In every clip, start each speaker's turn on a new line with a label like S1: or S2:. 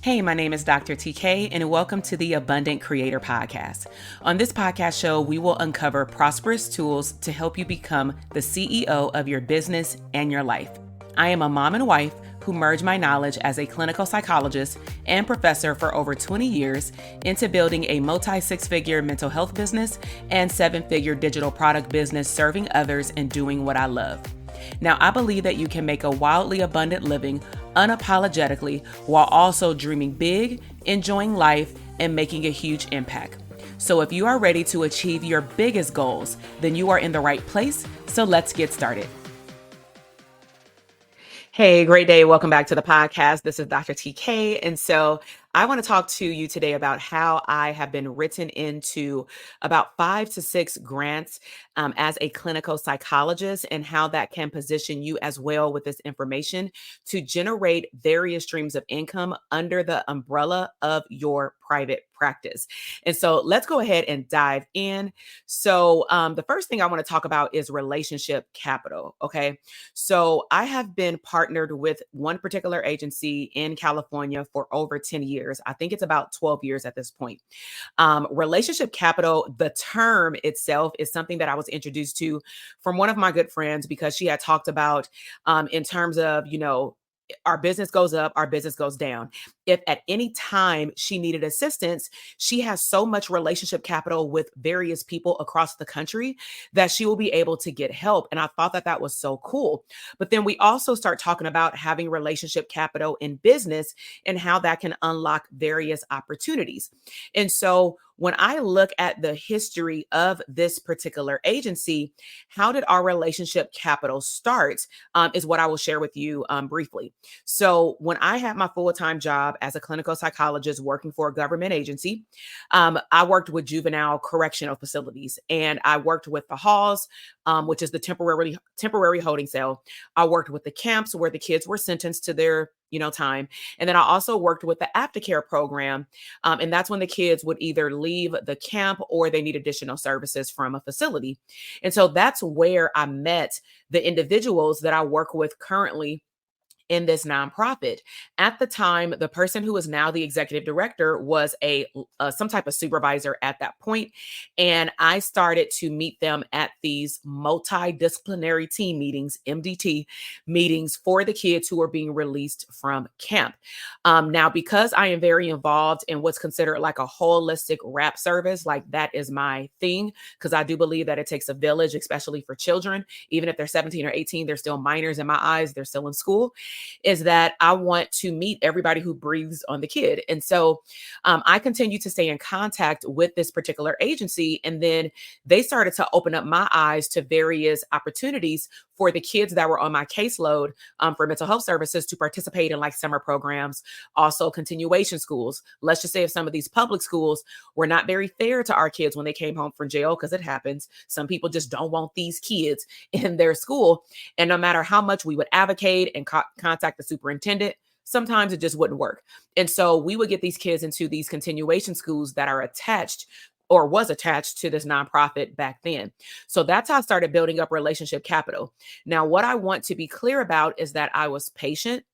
S1: Hey, my name is Dr. TK, and welcome to the Abundant Creator Podcast. On this podcast show, we will uncover prosperous tools to help you become the CEO of your business and your life. I am a mom and wife who merged my knowledge as a clinical psychologist and professor for over 20 years into building a multi-six-figure mental health business and seven-figure digital product business serving others and doing what I love. Now, I believe that you can make a wildly abundant living unapologetically while also dreaming big, enjoying life, and making a huge impact. So if you are ready to achieve your biggest goals, then you are in the right place. So let's get started. Hey, great day. Welcome back to the podcast. This is Dr. TK. And so I want to talk to you today about how I have been written into about 5 to 6 grants as a clinical psychologist, and how that can position you as well with this information to generate various streams of income under the umbrella of your private practice. And so let's go ahead and dive in. So the first thing I want to talk about is relationship capital. Okay. So I have been partnered with one particular agency in California for over 10 years. I think it's about 12 years at this point. Relationship capital, the term itself, is something that I was introduced to from one of my good friends, because she had talked about in terms of, our business goes up, our business goes down. If at any time she needed assistance, she has so much relationship capital with various people across the country that she will be able to get help. And I thought that that was so cool. But then we also start talking about having relationship capital in business and how that can unlock various opportunities. And so when I look at the history of this particular agency, how did our relationship capital start is what I will share with you briefly. So when I had my full-time job as a clinical psychologist working for a government agency, I worked with juvenile correctional facilities, and I worked with the halls, which is the temporary holding cell. I worked with the camps where the kids were sentenced to their time. And then I also worked with the aftercare program. And that's when the kids would either leave the camp or they need additional services from a facility. And so that's where I met the individuals that I work with currently in this nonprofit. At the time, the person who is now the executive director was some type of supervisor at that point. And I started to meet them at these multidisciplinary team meetings, MDT meetings, for the kids who are being released from camp. Now, because I am very involved in what's considered like a holistic wrap service, like that is my thing, because I do believe that it takes a village, especially for children. Even if they're 17 or 18, they're still minors in my eyes. They're still in school. Is that I want to meet everybody who breathes on the kid. And so I continue to stay in contact with this particular agency. And then they started to open up my eyes to various opportunities for the kids that were on my caseload for mental health services to participate in like summer programs, also continuation schools. Let's just say if some of these public schools were not very fair to our kids when they came home from jail, because it happens. Some people just don't want these kids in their school. And no matter how much we would advocate and contact the superintendent, sometimes it just wouldn't work. And so we would get these kids into these continuation schools that are attached or was attached to this nonprofit back then. So that's how I started building up relationship capital. Now, what I want to be clear about is that I was patient.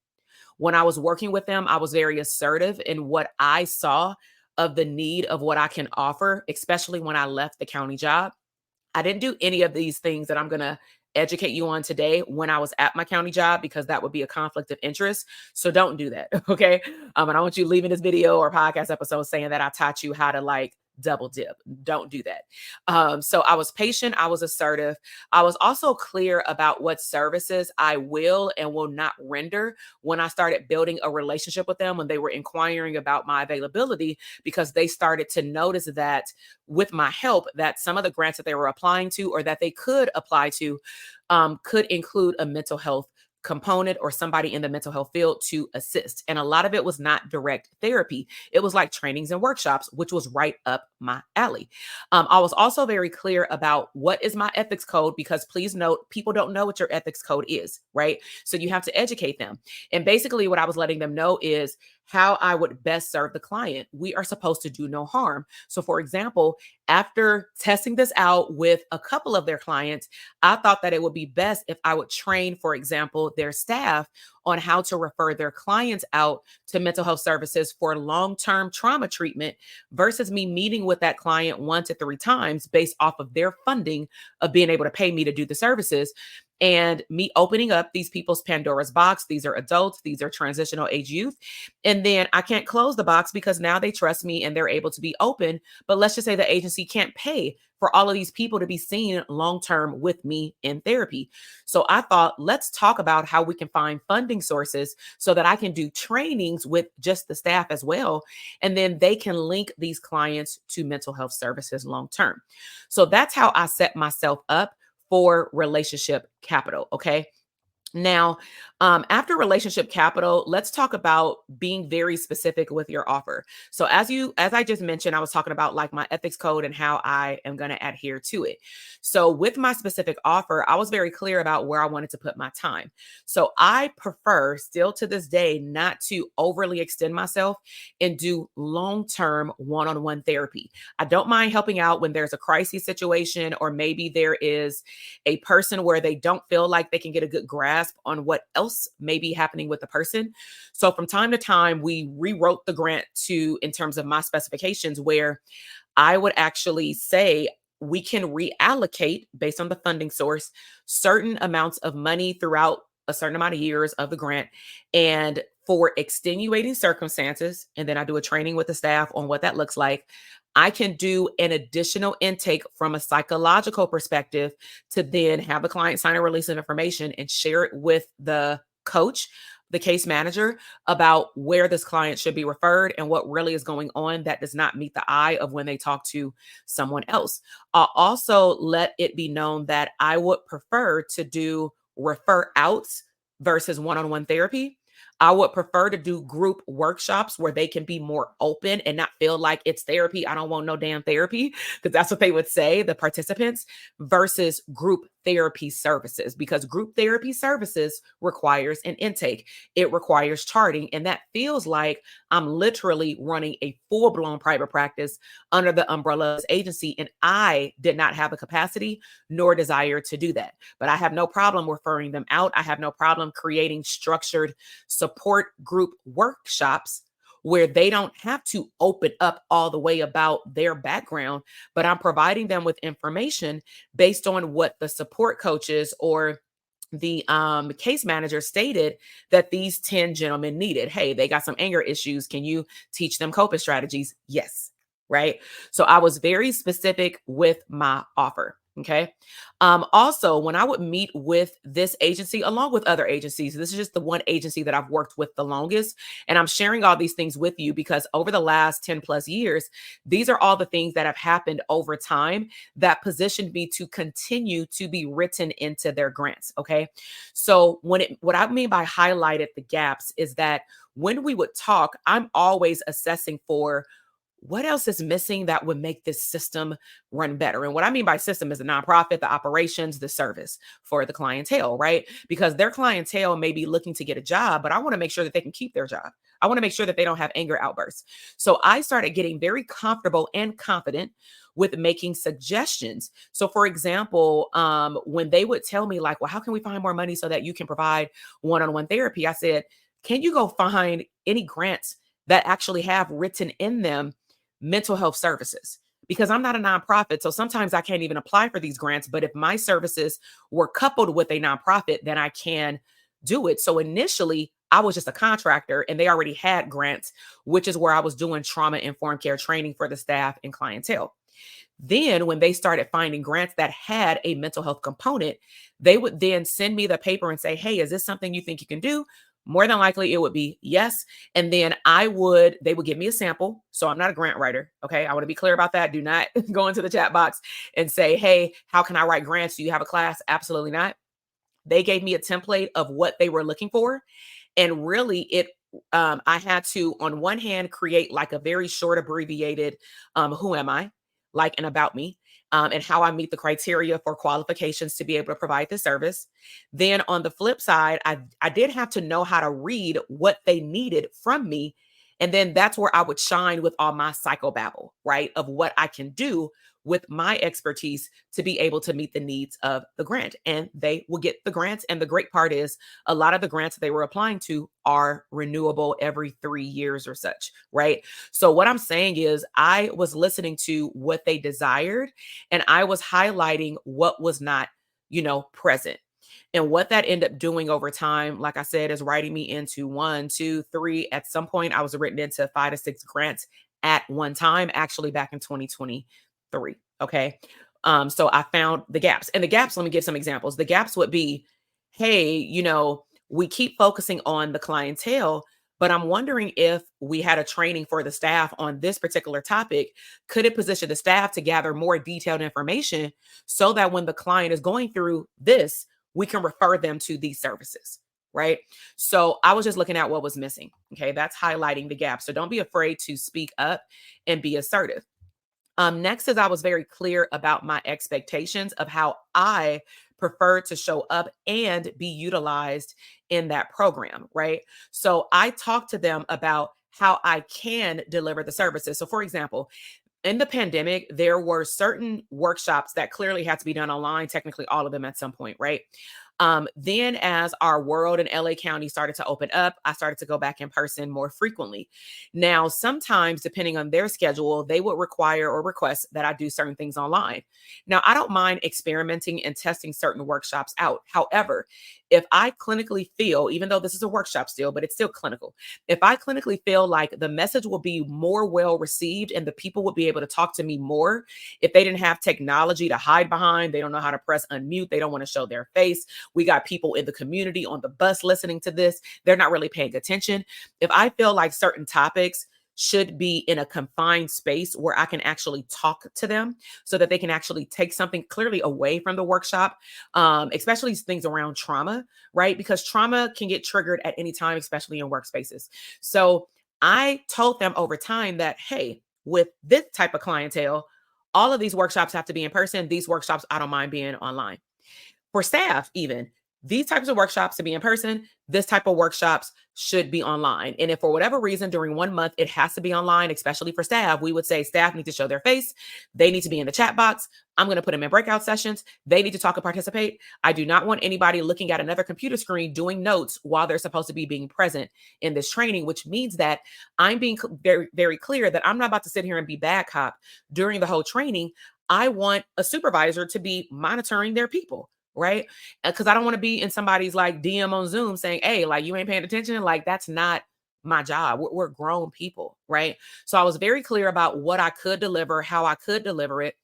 S1: When I was working with them, I was very assertive in what I saw of the need of what I can offer, especially when I left the county job. I didn't do any of these things that I'm going to educate you on today when I was at my county job, because that would be a conflict of interest. So don't do that. Okay. And I want you leaving this video or podcast episode saying that I taught you how to like double dip. Don't do that. So I was patient. I was assertive. I was also clear about what services I will and will not render when I started building a relationship with them, when they were inquiring about my availability, because they started to notice that with my help, that some of the grants that they were applying to or that they could apply to could include a mental health component or somebody in the mental health field to assist. And a lot of it was not direct therapy. It was like trainings and workshops, which was right up my alley. I was also very clear about what is my ethics code, because please note, people don't know what your ethics code is, right? So you have to educate them. And basically what I was letting them know is how I would best serve the client. We are supposed to do no harm. So, for example, after testing this out with a couple of their clients, I thought that it would be best if I would train, for example, their staff on how to refer their clients out to mental health services for long term trauma treatment versus me meeting with that client 1 to 3 times based off of their funding of being able to pay me to do the services. And me opening up these people's Pandora's box. These are adults, these are transitional age youth. And then I can't close the box because now they trust me and they're able to be open. But let's just say the agency can't pay for all of these people to be seen long term with me in therapy. So I thought, let's talk about how we can find funding sources so that I can do trainings with just the staff as well. And then they can link these clients to mental health services long term. So that's how I set myself up for relationship capital. Okay. Now, after relationship capital, let's talk about being very specific with your offer. So as I just mentioned, I was talking about like my ethics code and how I am going to adhere to it. So with my specific offer, I was very clear about where I wanted to put my time. So I prefer still to this day not to overly extend myself and do long-term one-on-one therapy. I don't mind helping out when there's a crisis situation, or maybe there is a person where they don't feel like they can get a good grasp on what else may be happening with the person. So from time to time, we rewrote the grant to in terms of my specifications, where I would actually say we can reallocate based on the funding source certain amounts of money throughout a certain amount of years of the grant. And for extenuating circumstances, and then I do a training with the staff on what that looks like, I can do an additional intake from a psychological perspective to then have the client sign a release of information and share it with the coach, the case manager, about where this client should be referred and what really is going on that does not meet the eye of when they talk to someone else. I'll also let it be known that I would prefer to do refer outs versus one-on-one therapy. I would prefer to do group workshops where they can be more open and not feel like it's therapy. I don't want no damn therapy, because that's what they would say, the participants, versus group therapy services, because group therapy services requires an intake. It requires charting. And that feels like I'm literally running a full-blown private practice under the umbrella of this agency. And I did not have the capacity nor desire to do that. But I have no problem referring them out. I have no problem creating structured support group workshops where they don't have to open up all the way about their background, but I'm providing them with information based on what the support coaches or the case manager stated that these 10 gentlemen needed. Hey, they got some anger issues. Can you teach them coping strategies? Yes. Right. So I was very specific with my offer. Okay. Also, when I would meet with this agency, along with other agencies, this is just the one agency that I've worked with the longest. And I'm sharing all these things with you because over the last 10 plus years, these are all the things that have happened over time that positioned me to continue to be written into their grants. Okay. So what I mean by highlighted the gaps is that when we would talk, I'm always assessing for what else is missing that would make this system run better. And what I mean by system is the nonprofit, the operations, the service for the clientele, right? Because their clientele may be looking to get a job, but I want to make sure that they can keep their job. I want to make sure that they don't have anger outbursts. So I started getting very comfortable and confident with making suggestions. So for example, when they would tell me like, well, how can we find more money so that you can provide one-on-one therapy? I said, can you go find any grants that actually have written in them mental health services? Because I'm not a nonprofit. So sometimes I can't even apply for these grants. But if my services were coupled with a nonprofit, then I can do it. So initially, I was just a contractor and they already had grants, which is where I was doing trauma informed care training for the staff and clientele. Then when they started finding grants that had a mental health component, they would then send me the paper and say, hey, is this something you think you can do? More than likely it would be yes. And then they would give me a sample. So I'm not a grant writer. Okay. I want to be clear about that. Do not go into the chat box and say, hey, how can I write grants? Do you have a class? Absolutely not. They gave me a template of what they were looking for. And really I had to, on one hand, create like a very short abbreviated, who am I? Like an about me. And how I meet the criteria for qualifications to be able to provide this service. Then on the flip side, I did have to know how to read what they needed from me And then that's where I would shine with all my psychobabble, right? Of what I can do with my expertise to be able to meet the needs of the grant. And they will get the grants. And the great part is a lot of the grants they were applying to are renewable every 3 years or such, right? So what I'm saying is I was listening to what they desired and I was highlighting what was not, present. And what that ended up doing over time, like I said, is writing me into one, two, three. At some point, I was written into 5 to 6 grants at one time, actually back in 2023. Okay. So I found the gaps. And the gaps, let me give some examples. The gaps would be, hey, we keep focusing on the clientele, but I'm wondering if we had a training for the staff on this particular topic, could it position the staff to gather more detailed information so that when the client is going through this, we can refer them to these services, right? So I was just looking at what was missing. Okay, that's highlighting the gap. So don't be afraid to speak up and be assertive. Next is I was very clear about my expectations of how I prefer to show up and be utilized in that program, right? So I talked to them about how I can deliver the services. So, for example, in the pandemic, there were certain workshops that clearly had to be done online, technically all of them at some point, right? Then as our world in LA County started to open up, I started to go back in person more frequently. Now, sometimes depending on their schedule, they would require or request that I do certain things online. Now, I don't mind experimenting and testing certain workshops out. However, if I clinically feel, even though this is a workshop still, but it's still clinical, if I clinically feel like the message will be more well received and the people will be able to talk to me more, if they didn't have technology to hide behind, they don't know how to press unmute, they don't want to show their face. We got people in the community on the bus listening to this. They're not really paying attention. If I feel like certain topics should be in a confined space where I can actually talk to them so that they can actually take something clearly away from the workshop, especially things around trauma, right? Because trauma can get triggered at any time, especially in workspaces. So I told them over time that, hey, with this type of clientele, all of these workshops have to be in person. These workshops, I don't mind being online. For staff, even these types of workshops to be in person, this type of workshops should be online. And if for whatever reason during 1 month it has to be online, especially for staff, we would say staff need to show their face. They need to be in the chat box. I'm going to put them in breakout sessions. They need to talk and participate. I do not want anybody looking at another computer screen doing notes while they're supposed to be being present in this training, which means that I'm being very, very clear that I'm not about to sit here and be bad cop during the whole training. I want a supervisor to be monitoring their people, right? Because I don't want to be in somebody's like DM on Zoom saying, hey, like you ain't paying attention. Like that's not my job. We're grown people, right? So I was very clear about what I could deliver, how I could deliver it.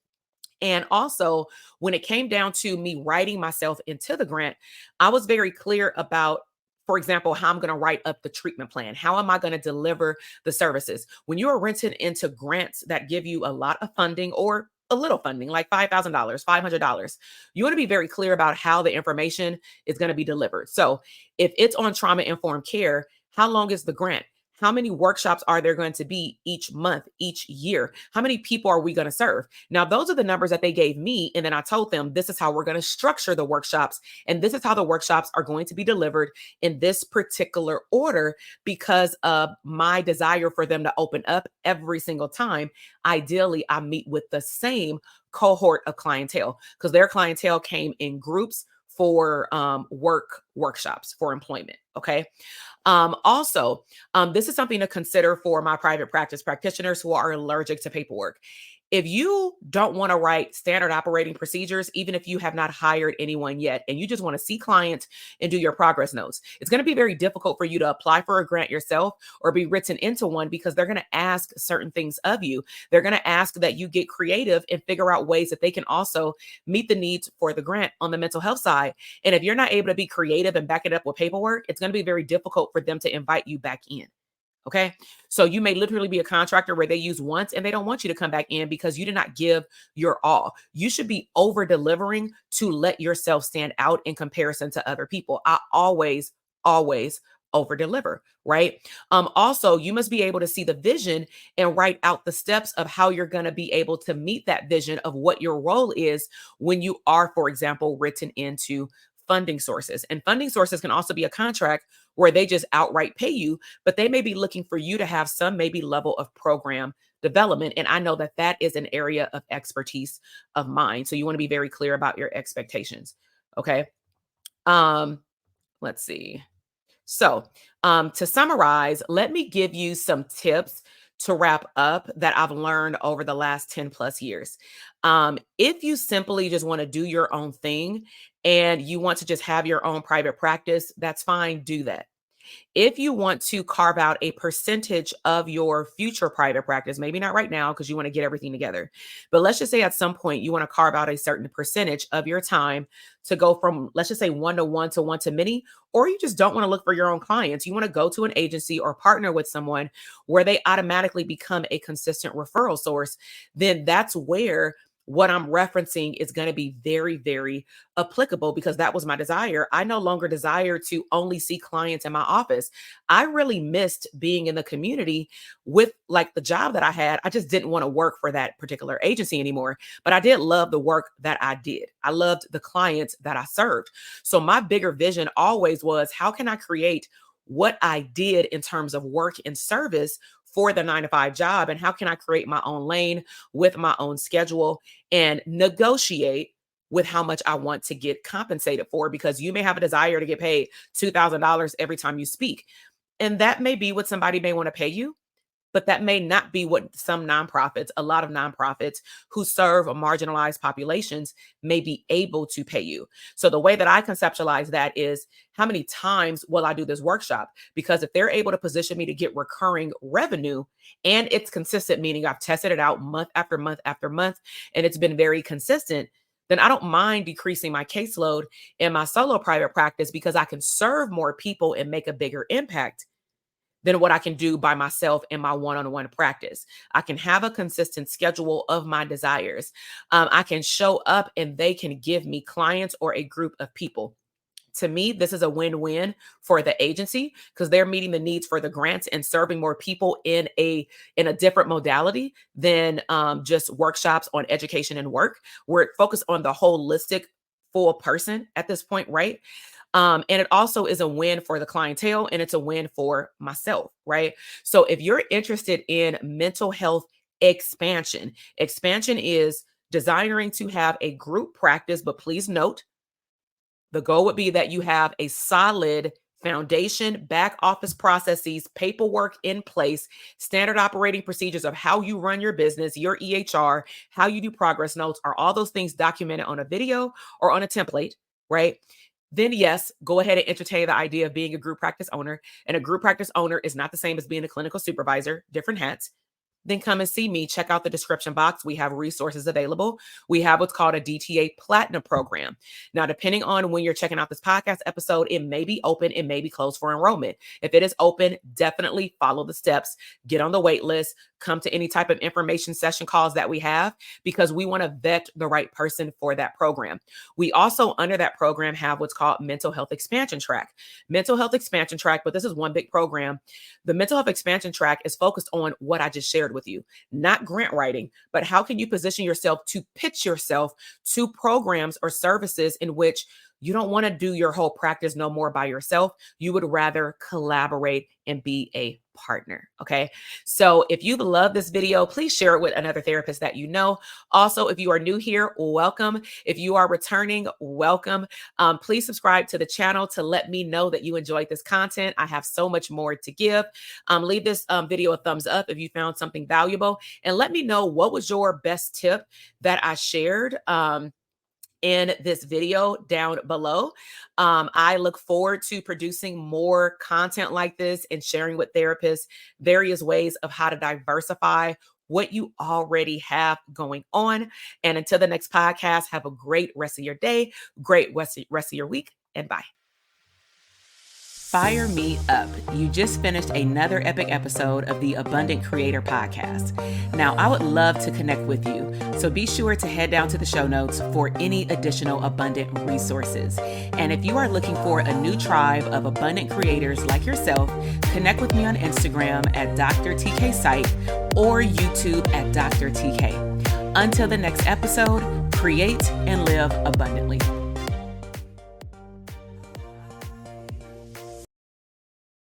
S1: And also, when it came down to me writing myself into the grant, I was very clear about, for example, how I'm going to write up the treatment plan. How am I going to deliver the services? When you are rented into grants that give you a lot of funding or a little funding, like $5,000, $500, you want to be very clear about how the information is going to be delivered. So if it's on trauma-informed care, how long is the grant? How many workshops are there going to be each month, each year? How many people are we going to serve? Now, those are the numbers that they gave me. And then I told them, this is how we're going to structure the workshops. And this is how the workshops are going to be delivered in this particular order because of my desire for them to open up every single time. Ideally, I meet with the same cohort of clientele because their clientele came in groups for workshops for employment. Okay. Also, this is something to consider for my private practice practitioners who are allergic to paperwork. If you don't want to write standard operating procedures, even if you have not hired anyone yet, and you just want to see clients and do your progress notes, it's going to be very difficult for you to apply for a grant yourself or be written into one because they're going to ask certain things of you. They're going to ask that you get creative and figure out ways that they can also meet the needs for the grant on the mental health side. And if you're not able to be creative and back it up with paperwork, it's going to be very difficult for them to invite you back in. Okay. So you may literally be a contractor where they use once and they don't want you to come back in because you did not give your all. You should be over delivering to let yourself stand out in comparison to other people. I always over deliver, right? Also, you must be able to see the vision and write out the steps of how you're going to be able to meet that vision of what your role is when you are, for example, written into funding sources. And funding sources can also be a contract where they just outright pay you, but they may be looking for you to have some maybe level of program development. And I know that that is an area of expertise of mine. So you want to be very clear about your expectations. Okay. Let's see. So, to summarize, let me give you some tips to wrap up that I've learned over the last 10 plus years. If you simply just want to do your own thing and you want to just have your own private practice, that's fine. Do that. If you want to carve out a percentage of your future private practice, maybe not right now because you want to get everything together, but let's just say at some point you want to carve out a certain percentage of your time to go from, let's just say, one to many, or you just don't want to look for your own clients. You want to go to an agency or partner with someone where they automatically become a consistent referral source, then that's where what I'm referencing is going to be very, very applicable because that was my desire. I no longer desire to only see clients in my office. I really missed being in the community with like the job that I had. I just didn't want to work for that particular agency anymore, but I did love the work that I did. I loved the clients that I served. So my bigger vision always was, how can I create what I did in terms of work and service for the 9-to-5 job? And how can I create my own lane with my own schedule and negotiate with how much I want to get compensated for? Because you may have a desire to get paid $2,000 every time you speak. And that may be what somebody may want to pay you, but that may not be what some nonprofits, a lot of nonprofits who serve marginalized populations may be able to pay you. So the way that I conceptualize that is, how many times will I do this workshop? Because if they're able to position me to get recurring revenue and it's consistent, meaning I've tested it out month after month after month, and it's been very consistent, then I don't mind decreasing my caseload in my solo private practice because I can serve more people and make a bigger impact than what I can do by myself in my one-on-one practice. I can have a consistent schedule of my desires. I can show up and they can give me clients or a group of people. To me, this is a win-win for the agency because they're meeting the needs for the grants and serving more people in a different modality than just workshops on education and work. We're focused on the holistic full person at this point, right? And it also is a win for the clientele and it's a win for myself, right? So if you're interested in mental health expansion is desiring to have a group practice, but please note, the goal would be that you have a solid foundation, back office processes, paperwork in place, standard operating procedures of how you run your business, your EHR, how you do progress notes. Are all those things documented on a video or on a template, right? Then yes, go ahead and entertain the idea of being a group practice owner. And a group practice owner is not the same as being a clinical supervisor, different hats. Then come and see me. Check out the description box. We have resources available. We have what's called a DTA Platinum program. Now, depending on when you're checking out this podcast episode, it may be open, it may be closed for enrollment. If it is open, definitely follow the steps, get on the wait list, come to any type of information session calls that we have, because we want to vet the right person for that program. We also, under that program, have what's called Mental Health Expansion Track. Mental Health Expansion Track, but this is one big program. The Mental Health Expansion Track is focused on what I just shared with you, not grant writing, but how can you position yourself to pitch yourself to programs or services in which you don't want to do your whole practice no more by yourself. You would rather collaborate and be a partner. Okay. So if you love this video, please share it with another therapist that you know. Also, if you are new here, welcome. If you are returning, welcome. Please subscribe to the channel to let me know that you enjoyed this content. I have so much more to give. Leave this video a thumbs up if you found something valuable, and let me know what was your best tip that I shared in this video down below. I look forward to producing more content like this and sharing with therapists various ways of how to diversify what you already have going on. And until the next podcast, have a great rest of your day, great rest of your week, and bye. Fire me up. You just finished another epic episode of the Abundant Creator Podcast. Now, I would love to connect with you, so be sure to head down to the show notes for any additional abundant resources. And if you are looking for a new tribe of abundant creators like yourself, connect with me on Instagram at Dr. TK Psych or YouTube at Dr. TK. Until the next episode, create and live abundantly.